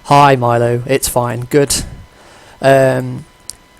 Hi Milo, it's fine, good.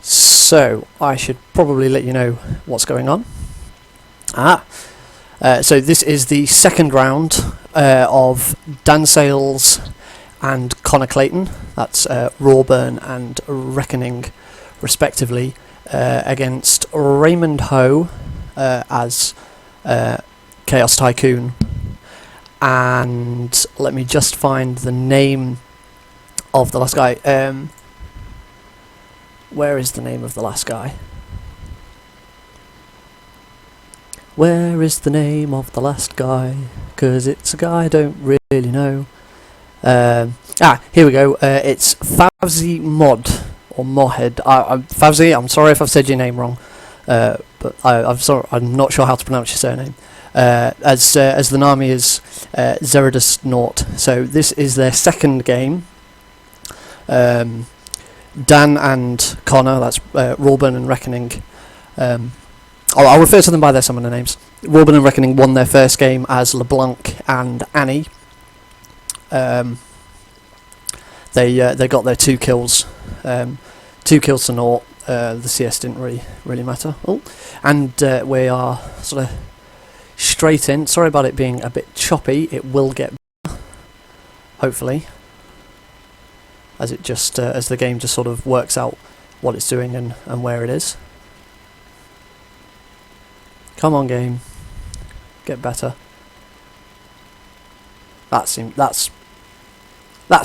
So I should probably let you know what's going on. So this is the second round of Dan Seiles and Clayton. That's Raubahn and Rekkoning, respectively, against Raymond Ho as chaostycoon. And let me just find the name of the last guy. Where is the name of the last guy? Where is the name of the last guy? 'Cause it's a guy I don't really know. Here we go. It's Favzy Mohd, or Mohd. Favzy, I'm sorry if I've said your name wrong, but I'm not sure how to pronounce your surname. As the Nami is Naught. So this is their second game. Dan and Connor, that's Raubahn and Rekkoning. I'll refer to them by their summoner names. Raubahn and Rekkoning won their first game as LeBlanc and Annie. They got their 2 kills, 2 kills to naught. The CS didn't really matter. And we are sort of straight in. Sorry about it being a bit choppy. It will get better, hopefully, as it just as the game just sort of works out what it's doing and where it is. Come on, game, get better. That's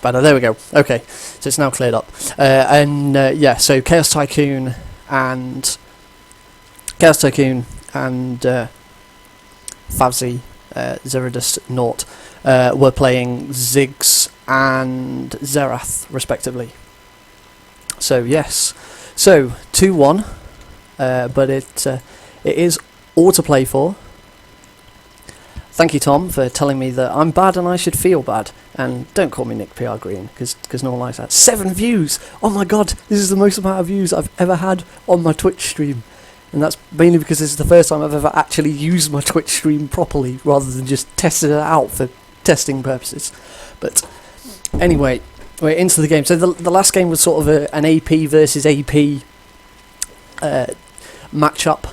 better. There we go. Okay, so it's now cleared up. Yeah, so chaostycoon and Favzy, Naught, were playing Ziggs and Xerath, respectively. So yes, so 2-1, but it is all to play for. Thank you, Tom, for telling me that I'm bad and I should feel bad. And don't call me Nick PR Green, because no one likes that. 7 views! Oh my god, this is the most amount of views I've ever had on my Twitch stream. And that's mainly because this is the first time I've ever actually used my Twitch stream properly, rather than just tested it out for testing purposes. But anyway, we're into the game. So the last game was sort of an AP versus AP matchup.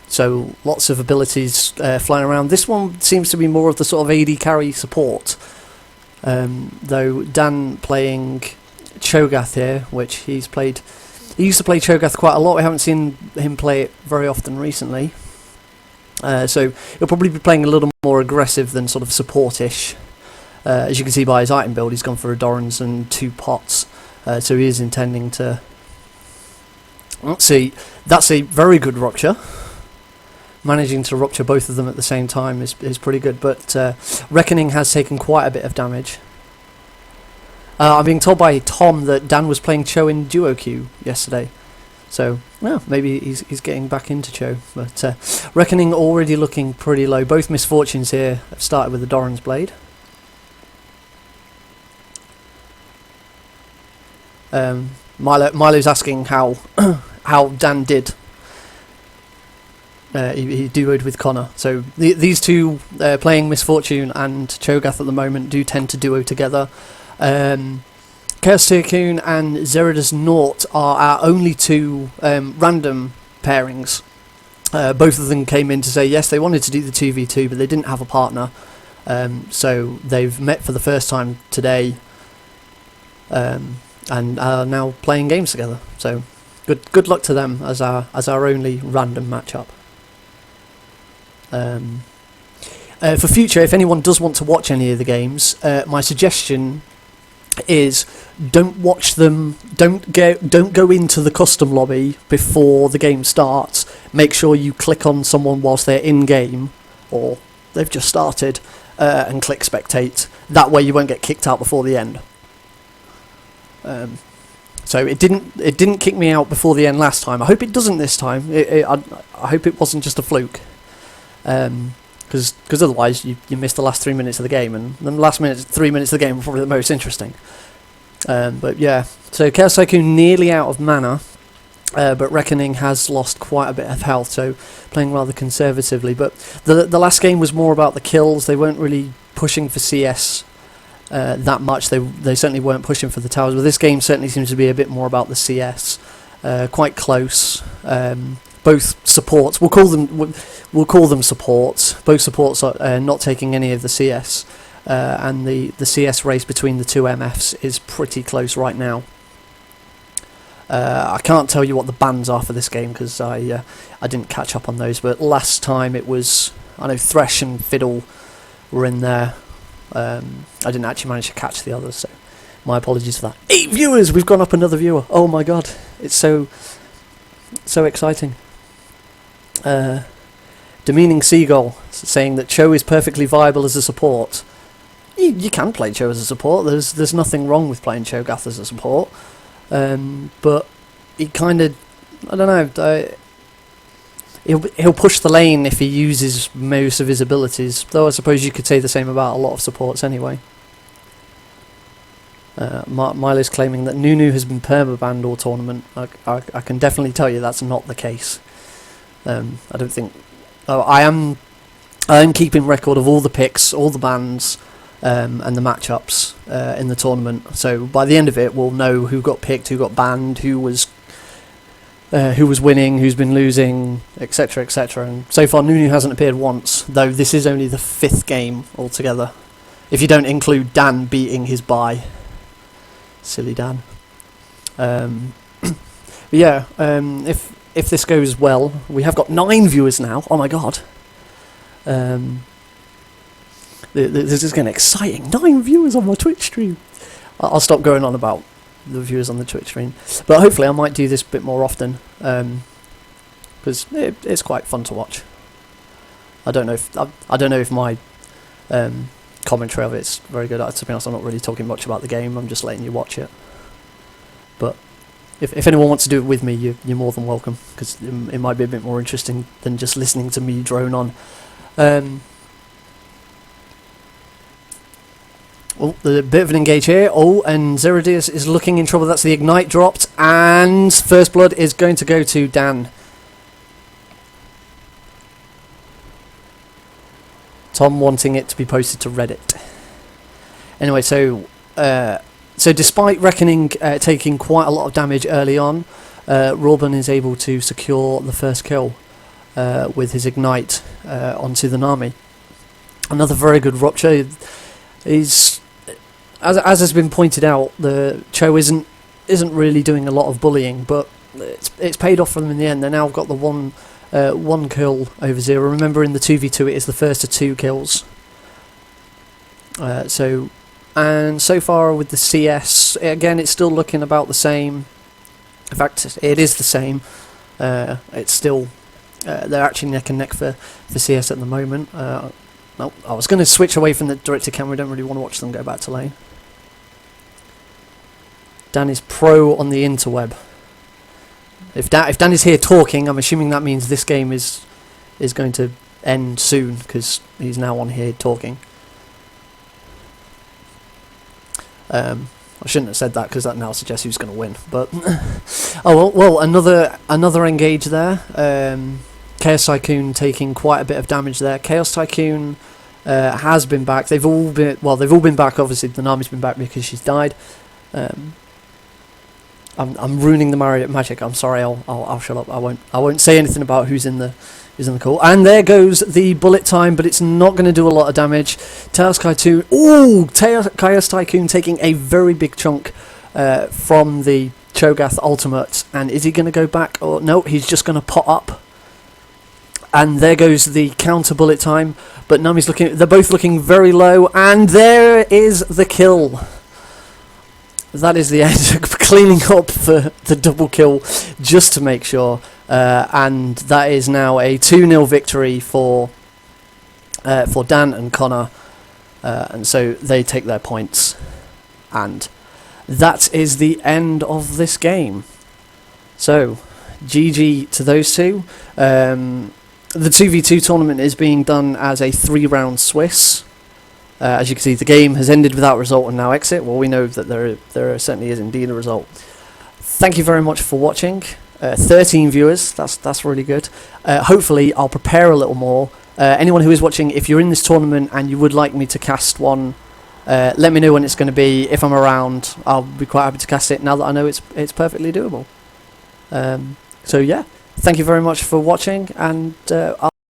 So lots of abilities flying around. This one seems to be more of the sort of AD carry support. Though Dan playing Cho'Gath here, which he's played. He used to play Cho'Gath quite a lot. We haven't seen him play it very often recently. So he'll probably be playing a little more aggressive than sort of support-ish. As you can see by his item build, he's gone for a Dorans and 2 pots. So he is intending to... Let's see, that's a very good rupture. Managing to rupture both of them at the same time is pretty good, but Rekkoning has taken quite a bit of damage. I'm being told by Tom that Dan was playing Cho in duo queue yesterday, so well, maybe he's getting back into Cho. But Rekkoning already looking pretty low. Both misfortunes here have started with the Doran's Blade. Milo's asking how Dan did. He duoed with Connor. So these two playing Misfortune and Cho'Gath at the moment do tend to duo together. chaostycoon and Naught are our only 2 random pairings. Both of them came in to say yes, they wanted to do the 2v2, but they didn't have a partner. So they've met for the first time today. And are now playing games together. So good luck to them as our only random matchup. For future, if anyone does want to watch any of the games, my suggestion is don't watch them. Don't go into the custom lobby before the game starts. Make sure you click on someone whilst they're in game, or they've just started, and click spectate. That way you won't get kicked out before the end. So it didn't kick me out before the end last time. I hope it doesn't this time. I hope it wasn't just a fluke. Because otherwise you miss the last 3 minutes of the game, and the last 3 minutes of the game were probably the most interesting. But yeah, so chaostycoon nearly out of mana. but Rekkoning has lost quite a bit of health, so playing rather conservatively. But the last game was more about the kills. They weren't really pushing for CS that much. They certainly weren't pushing for the towers, but this game certainly seems to be a bit more about the CS. Quite close. Both supports, we'll call them supports. Both supports are not taking any of the CS, and the CS race between the two MFs is pretty close right now. I can't tell you what the bans are for this game because I didn't catch up on those. But last time it was, I know Thresh and Fiddle were in there. I didn't actually manage to catch the others, so my apologies for that. 8 viewers! We've gone up another viewer. Oh my god, it's so exciting. Demeaning Seagull saying that Cho is perfectly viable as a support. You can play Cho as a support. There's nothing wrong with playing Cho'Gath as a support. But he kind of, I don't know, he'll push the lane if he uses most of his abilities, though I suppose you could say the same about a lot of supports anyway. Milo's claiming that Nunu has been perma-banned all tournament. I can definitely tell you that's not the case. I don't think... I am keeping record of all the picks, all the bans, and the matchups in the tournament. So by the end of it, we'll know who got picked, who got banned, who was winning, who's been losing, etc., etc. And so far, Nunu hasn't appeared once, though this is only the 5th game altogether, if you don't include Dan beating his bye. Silly Dan. Yeah. If this goes well, we have got 9 viewers now. Oh my god. This is getting exciting. 9 viewers on my Twitch stream. I'll stop going on about the viewers on the Twitch stream, but hopefully I might do this a bit more often, because it's quite fun to watch. I don't know if my commentary of it's very good. To be honest, I'm not really talking much about the game. I'm just letting you watch it. But if anyone wants to do it with me, you're more than welcome, because it might be a bit more interesting than just listening to me drone on. Oh, a bit of an engage here. Oh, and Zeradius is looking in trouble. That's the ignite dropped, and first blood is going to go to Dan. Tom wanting it to be posted to Reddit. Anyway, so despite Rekkoning taking quite a lot of damage early on, Raubahn is able to secure the first kill with his ignite onto the Nami. Another very good rupture. Is as has been pointed out, the Cho isn't really doing a lot of bullying, but it's paid off for them in the end. They now got the one kill over 0. Remember, in the 2v2 it is the first of 2 kills. So far with the CS, again, it's still looking about the same. In fact, it is the same. It's still they're actually neck and neck for CS at the moment. No, I was going to switch away from the directed camera. I don't really want to watch them go back to lane. Dan is pro on the interweb. If Dan is here talking, I'm assuming that means this game is going to end soon, because he's now on here talking. I shouldn't have said that, because that now suggests who's going to win. But oh well, another engage there. chaostycoon taking quite a bit of damage there. chaostycoon has been back. They've all been back. Obviously, the Nami's been back because she's died. I'm ruining the magic. I'm sorry. I'll shut up. I won't say anything about who's in the call. And there goes the bullet time, but it's not going to do a lot of damage. chaostycoon taking a very big chunk from the Cho'Gath ultimate. And is he going to go back? Or no, he's just going to pot up. And there goes the counter bullet time. But Nami's they're both looking very low. And there is the kill. That is the end. Cleaning up for the double kill just to make sure. And that is now a 2-0 victory for Dan and Connor. And so they take their points. And that is the end of this game. So, GG to those two. The 2v2 tournament is being done as a 3-round Swiss. As you can see, the game has ended without result and now exit. Well, we know that there certainly is indeed a result. Thank you very much for watching. 13 viewers. That's really good. Hopefully, I'll prepare a little more. Anyone who is watching, if you're in this tournament and you would like me to cast one, let me know when it's going to be. If I'm around, I'll be quite happy to cast it now that I know it's perfectly doable. So yeah, thank you very much for watching, and I'll